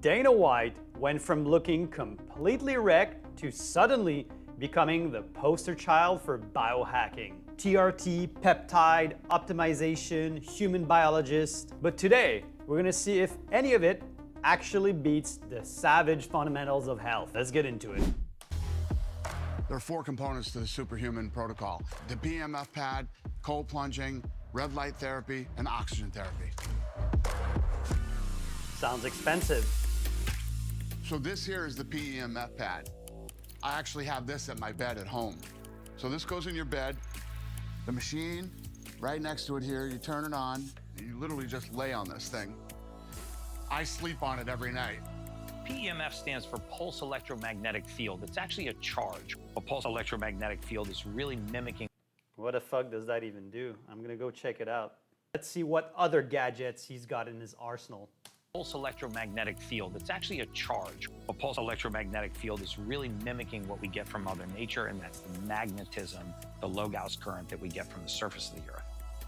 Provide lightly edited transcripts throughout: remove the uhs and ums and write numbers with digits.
Dana White went from looking completely wrecked to suddenly becoming the poster child for biohacking. TRT, peptide, optimization, human biologist. But today, we're gonna see if any of it actually beats the savage fundamentals of health. Let's get into it. There are 4 components to the superhuman protocol: the PEMF pad, cold plunging, red light therapy, and oxygen therapy. Sounds expensive. So this here is the PEMF pad. I actually have this at my bed at home. So this goes in your bed, the machine right next to it here, you turn it on, and you literally just lay on this thing. I sleep on it every night. PEMF stands for pulse electromagnetic field. It's actually a charge. A pulse electromagnetic field is really mimicking. What the fuck does that even do? I'm gonna go check it out. Let's see what other gadgets he's got in his arsenal. Pulse electromagnetic field. It's actually a charge. A pulse electromagnetic field is really mimicking what we get from Mother Nature, and that's the magnetism, the low Gauss current that we get from the surface of the Earth.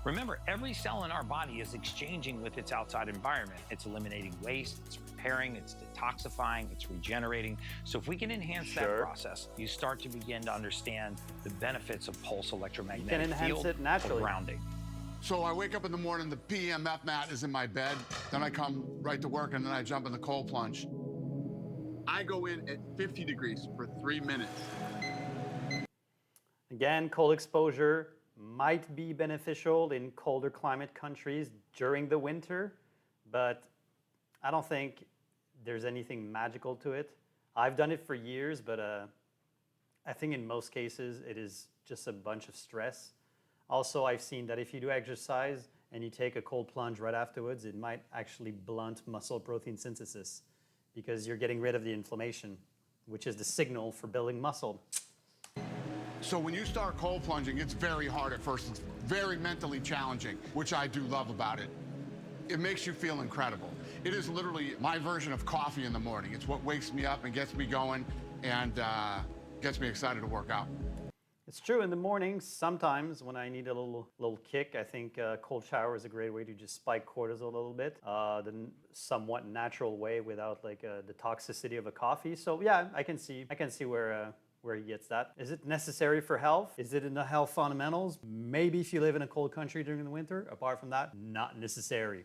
Remember, every cell in our body is exchanging with its outside environment. It's eliminating waste, it's repairing, it's detoxifying, it's regenerating. So if we can enhance that process, you start to begin to understand the benefits of pulse electromagnetic field. You can enhance it naturally. Grounding. So I wake up in the morning, the PEMF mat is in my bed, then I come right to work, and then I jump in the cold plunge. I go in at 50 degrees for 3 minutes. Again, cold exposure might be beneficial in colder climate countries during the winter, but I don't think there's anything magical to it. I've done it for years, but I think in most cases it is just a bunch of stress. Also, I've seen that if you do exercise and you take a cold plunge right afterwards, it might actually blunt muscle protein synthesis because you're getting rid of the inflammation, which is the signal for building muscle. So when you start cold plunging, it's very hard at first. It's very mentally challenging, which I do love about it. It makes you feel incredible. It is literally my version of coffee in the morning. It's what wakes me up and gets me going and gets me excited to work out. It's true, in the mornings, sometimes when I need a little kick, I think cold shower is a great way to just spike cortisol a little bit, the somewhat natural way without like the toxicity of a coffee. So yeah, I can see where he gets that. Is it necessary for health? Is it in the health fundamentals? Maybe if you live in a cold country during the winter. Apart from that, not necessary.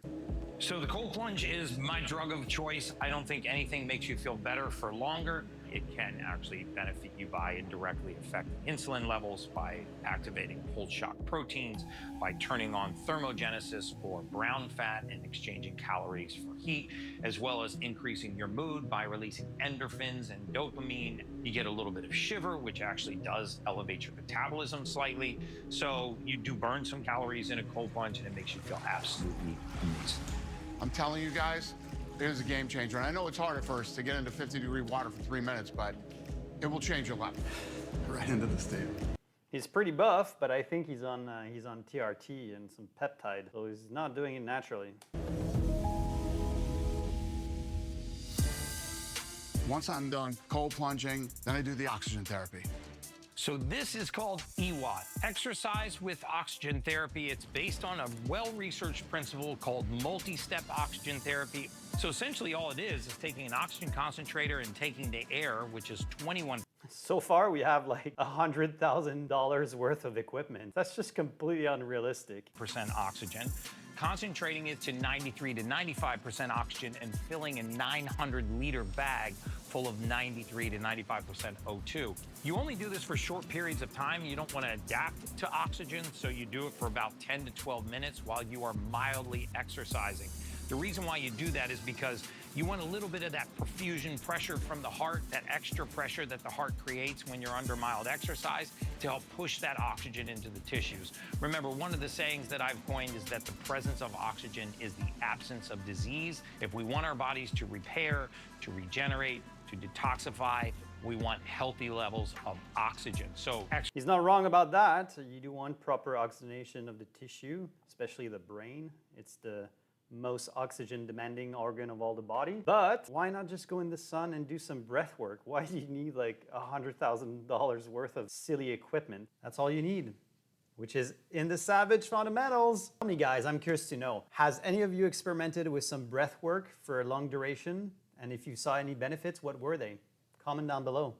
So the cold plunge is my drug of choice. I don't think anything makes you feel better for longer. It can actually benefit you by indirectly affecting insulin levels, by activating cold shock proteins, by turning on thermogenesis for brown fat and exchanging calories for heat, as well as increasing your mood by releasing endorphins and dopamine. You get a little bit of shiver, which actually does elevate your metabolism slightly. So you do burn some calories in a cold plunge, and it makes you feel absolutely amazing. I'm telling you guys, it is a game changer. And I know it's hard at first to get into 50-degree water for 3 minutes, but it will change your life. Right into the state. He's pretty buff, but I think he's on TRT and some peptide, so he's not doing it naturally. Once I'm done cold plunging, then I do the oxygen therapy. So this is called EWOT, exercise with oxygen therapy. It's based on a well-researched principle called multi-step oxygen therapy. So essentially all it is taking an oxygen concentrator and taking the air, which is 21%. So far, we have like $100,000 worth of equipment. That's just completely unrealistic. Oxygen, concentrating it to 93 to 95% oxygen and filling a 900-liter bag full of 93 to 95% O2. You only do this for short periods of time. You don't want to adapt to oxygen, so you do it for about 10 to 12 minutes while you are mildly exercising. The reason why you do that is because you want a little bit of that perfusion pressure from the heart, that extra pressure that the heart creates when you're under mild exercise to help push that oxygen into the tissues. Remember, one of the sayings that I've coined is that the presence of oxygen is the absence of disease. If we want our bodies to repair, to regenerate, to detoxify, we want healthy levels of oxygen. So he's not wrong about that. You do want proper oxygenation of the tissue, especially the brain. It's the most oxygen demanding organ of all the body. But why not just go in the sun and do some breath work? Why do you need like $100,000 worth of silly equipment? That's all you need, which is in the savage fundamentals. Tell me guys, I'm curious to know, has any of you experimented with some breath work for a long duration And if you saw any benefits, what were they? Comment down below.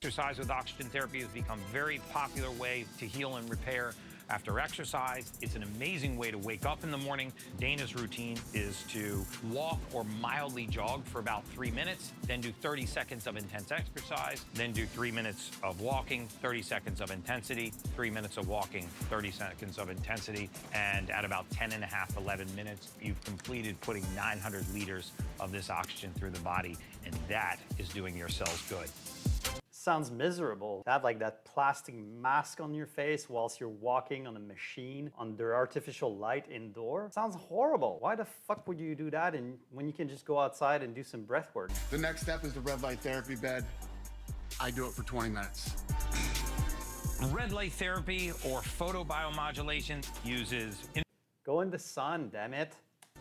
Exercise with oxygen therapy has become a very popular way to heal and repair after exercise. It's an amazing way to wake up in the morning. Dana's routine is to walk or mildly jog for about 3 minutes, then do 30 seconds of intense exercise, then do 3 minutes of walking, 30 seconds of intensity, 3 minutes of walking, 30 seconds of intensity, and at about 10 and a half, 11 minutes, you've completed putting 900 liters of this oxygen through the body, and that is doing your cells good. Sounds miserable. To have like that plastic mask on your face whilst you're walking on a machine under artificial light indoor. Sounds horrible. Why the fuck would you do that when you can just go outside and do some breath work? The next step is the red light therapy bed. I do it for 20 minutes. Red light therapy or photobiomodulation uses Go in the sun, damn it.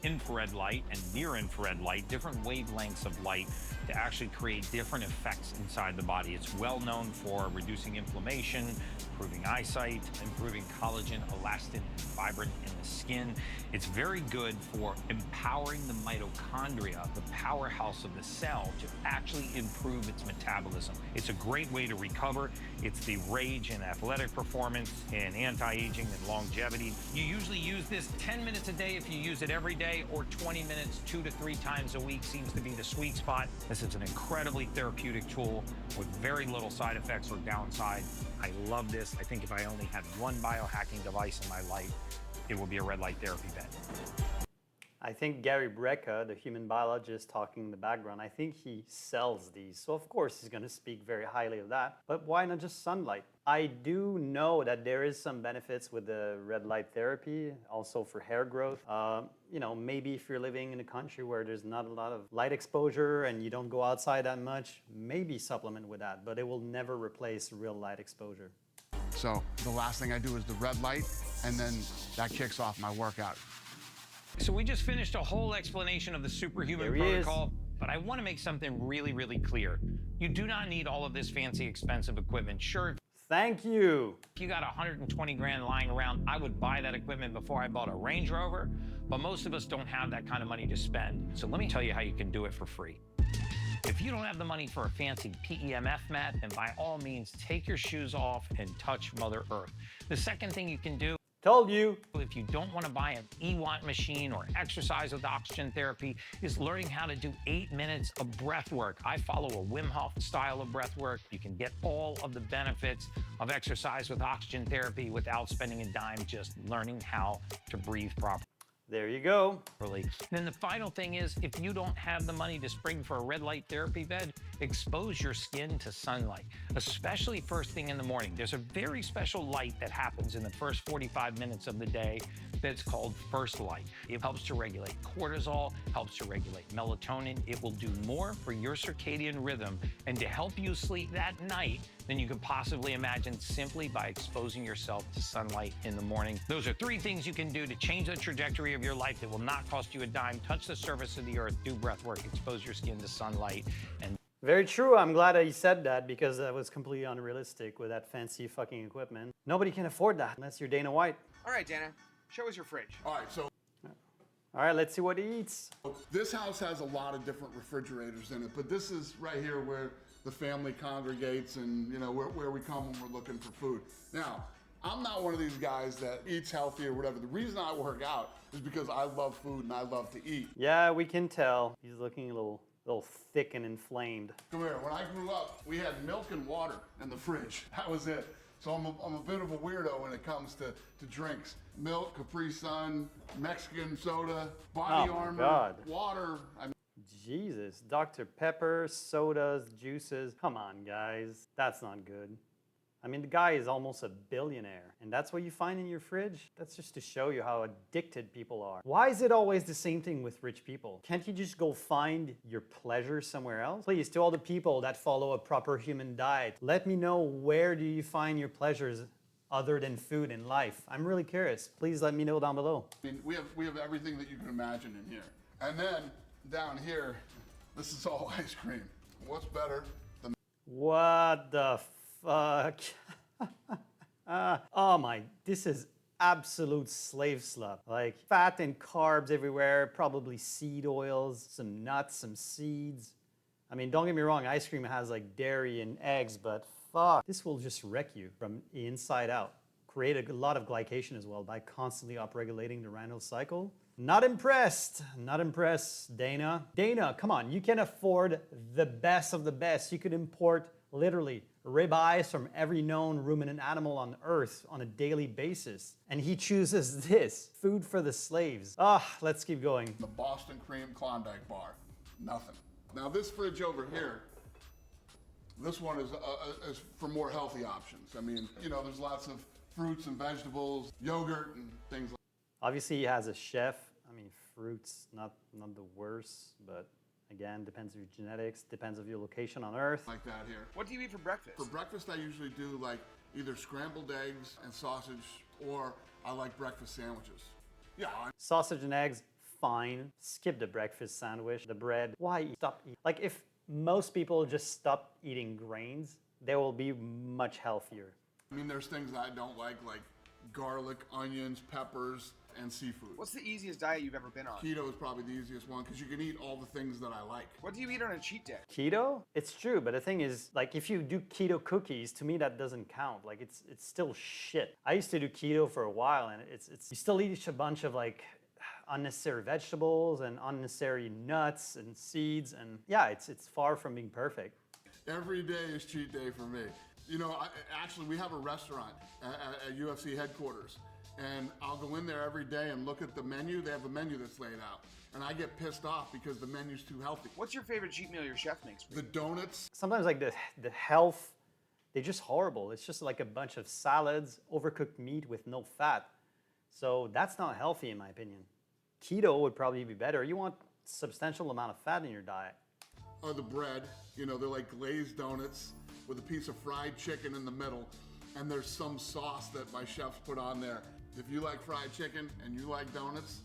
infrared light and near infrared light, different wavelengths of light to actually create different effects inside the body. It's well known for reducing inflammation, improving eyesight, improving collagen, elastin, and fibrin in the skin. It's very good for empowering the mitochondria, the powerhouse of the cell, to actually improve its metabolism. It's a great way to recover. It's the rage in athletic performance, in anti-aging and longevity. You usually use this 10 minutes a day if you use it every day, or 20 minutes 2 to 3 times a week seems to be the sweet spot. This is an incredibly therapeutic tool with very little side effects or downside. I love this. I think if I only had one biohacking device in my life, it would be a red light therapy bed. I think Gary Brecka, the human biologist talking in the background, I think he sells these. So of course he's going to speak very highly of that. But why not just sunlight? I do know that there is some benefits with the red light therapy, also for hair growth. You know, maybe if you're living in a country where there's not a lot of light exposure and you don't go outside that much, maybe supplement with that, but it will never replace real light exposure. So the last thing I do is the red light, and then that kicks off my workout. So we just finished a whole explanation of the superhuman protocol, but I want to make something really, really clear. You do not need all of this fancy, expensive equipment. Sure, Thank you. if you got 120 grand lying around, I would buy that equipment before I bought a Range Rover, but most of us don't have that kind of money to spend. So let me tell you how you can do it for free. If you don't have the money for a fancy PEMF mat, then by all means, take your shoes off and touch Mother Earth. The second thing you can do, Told you. if you don't want to buy an EWAT machine or exercise with oxygen therapy, is learning how to do 8 minutes of breath work. I follow a Wim Hof style of breath work. You can get all of the benefits of exercise with oxygen therapy without spending a dime, just learning how to breathe properly. There you go. Then the final thing is, if you don't have the money to spring for a red light therapy bed, expose your skin to sunlight, especially first thing in the morning. There's a very special light that happens in the first 45 minutes of the day that's called first light. It helps to regulate cortisol, helps to regulate melatonin. It will do more for your circadian rhythm and to help you sleep that night than you could possibly imagine simply by exposing yourself to sunlight in the morning. Those are 3 things you can do to change the trajectory of your life that will not cost you a dime. Touch the surface of the earth, do breath work, expose your skin to sunlight, and Very true. I'm glad that he said that because that was completely unrealistic with that fancy fucking equipment. Nobody can afford that unless you're Dana White. All right, Dana, show us your fridge. All right, so All right, let's see what he eats. this house has a lot of different refrigerators in it, but this is right here where the family congregates and, you know, where we come when we're looking for food. Now, I'm not one of these guys that eats healthy or whatever. The reason I work out is because I love food and I love to eat. Yeah, we can tell. He's looking a little thick and inflamed. Come here, when I grew up, we had milk and water in the fridge. That was it. So I'm a bit of a weirdo when it comes to drinks. Milk, Capri Sun, Mexican soda, Body Oh my Armor, God. water. Jesus, Dr. Pepper, sodas, juices. Come on, guys. That's not good. I mean, the guy is almost a billionaire, and that's what you find in your fridge? That's just to show you how addicted people are. Why is it always the same thing with rich people? Can't you just go find your pleasure somewhere else? Please, to all the people that follow a proper human diet, let me know, where do you find your pleasures other than food in life? I'm really curious. Please let me know down below. I mean, we have everything that you can imagine in here. And then down here, this is all ice cream. What's better than What the fuck? Oh my, this is absolute slave slop. Like fat and carbs everywhere, probably seed oils, some nuts, some seeds. I mean, don't get me wrong, ice cream has like dairy and eggs, but fuck, this will just wreck you from the inside out. Create a lot of glycation as well by constantly upregulating the Randall cycle. Not impressed, not impressed, Dana. Dana, come on, you can afford the best of the best. You could import literally ribeyes from every known ruminant animal on Earth on a daily basis. And he chooses this, food for the slaves. Let's keep going. The Boston Cream Klondike bar, nothing. Now this fridge over here, this one is for more healthy options. I mean, you know, there's lots of fruits and vegetables, yogurt and things like that. Obviously he has a chef. I mean, fruits, not the worst, but again, depends on your genetics, depends on your location on Earth. Like that here. What do you eat for breakfast? For breakfast, I usually do like either scrambled eggs and sausage, or I like breakfast sandwiches. Yeah. Sausage and eggs, fine. Skip the breakfast sandwich, the bread. Why stop eating? Like if most people just stop eating grains, they will be much healthier. I mean, there's things I don't like garlic, onions, peppers, and seafood. What's the easiest diet you've ever been on? Keto is probably the easiest one because you can eat all the things that I like. What do you eat on a cheat day? Keto? It's true, but the thing is, like if you do keto cookies, to me that doesn't count. Like it's still shit. I used to do keto for a while and it's you still eat a bunch of like unnecessary vegetables and unnecessary nuts and seeds, and yeah, it's far from being perfect. Every day is cheat day for me. You know, actually, we have a restaurant at UFC headquarters, and I'll go in there every day and look at the menu. They have a menu that's laid out, and I get pissed off because the menu's too healthy. What's your favorite cheat meal your chef makes for you? The donuts. Sometimes like the health, they're just horrible. It's just like a bunch of salads, overcooked meat with no fat. So that's not healthy in my opinion. Keto would probably be better. You want substantial amount of fat in your diet. Or the bread, you know, they're like glazed donuts with a piece of fried chicken in the middle, and there's some sauce that my chefs put on there. If you like fried chicken and you like donuts,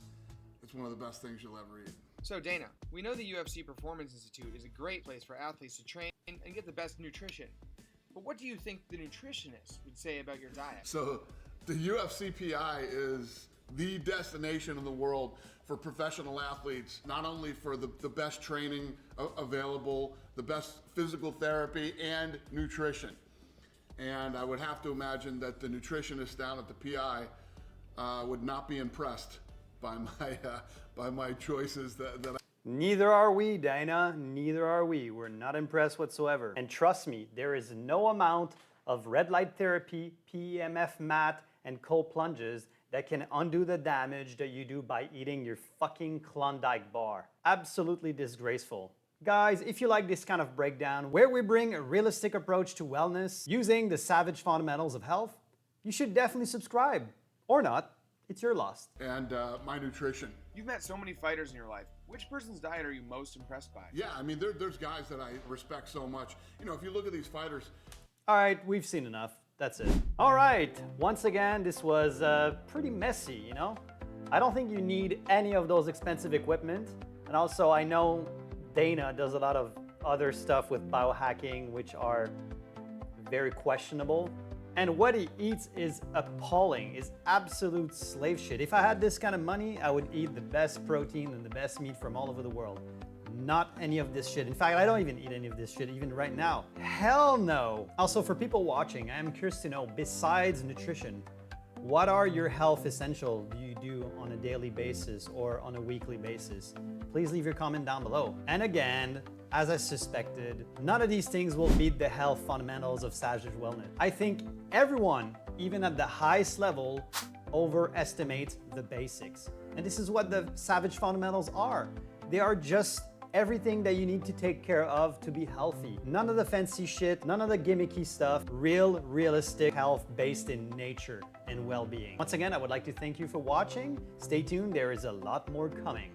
it's one of the best things you'll ever eat. So Dana, we know the UFC Performance Institute is a great place for athletes to train and get the best nutrition. But what do you think the nutritionist would say about your diet? So the UFCPI is the destination in the world for professional athletes, not only for the best training available, the best physical therapy and nutrition. And I would have to imagine that the nutritionist down at the PI would not be impressed by my choices that I... Neither are we, Dana. Neither are we. We're not impressed whatsoever. And trust me, there is no amount of red light therapy, PEMF mat, and cold plunges that can undo the damage that you do by eating your fucking Klondike bar. Absolutely disgraceful. Guys, if you like this kind of breakdown, where we bring a realistic approach to wellness using the savage fundamentals of health, you should definitely subscribe. Or not. It's your loss. And my nutrition. You've met so many fighters in your life. Which person's diet are you most impressed by? Yeah, I mean, there's guys that I respect so much. You know, if you look at these fighters... All right, we've seen enough. That's it. All right, once again, this was pretty messy, you know? I don't think you need any of those expensive equipment. And also, I know Dana does a lot of other stuff with biohacking, which are very questionable. And what he eats is appalling, is absolute slave shit. If I had this kind of money, I would eat the best protein and the best meat from all over the world. Not any of this shit. In fact, I don't even eat any of this shit even right now. Hell no. Also, for people watching, I am curious to know, besides nutrition, what are your health essentials you do on a daily basis or on a weekly basis? Please leave your comment down below. And again, as I suspected, none of these things will beat the health fundamentals of Savage Wellness. I think everyone, even at the highest level, overestimates the basics. And this is what the Savage fundamentals are. They are just everything that you need to take care of to be healthy. None of the fancy shit, none of the gimmicky stuff, real, realistic health based in nature and well-being. Once again, I would like to thank you for watching. Stay tuned, there is a lot more coming.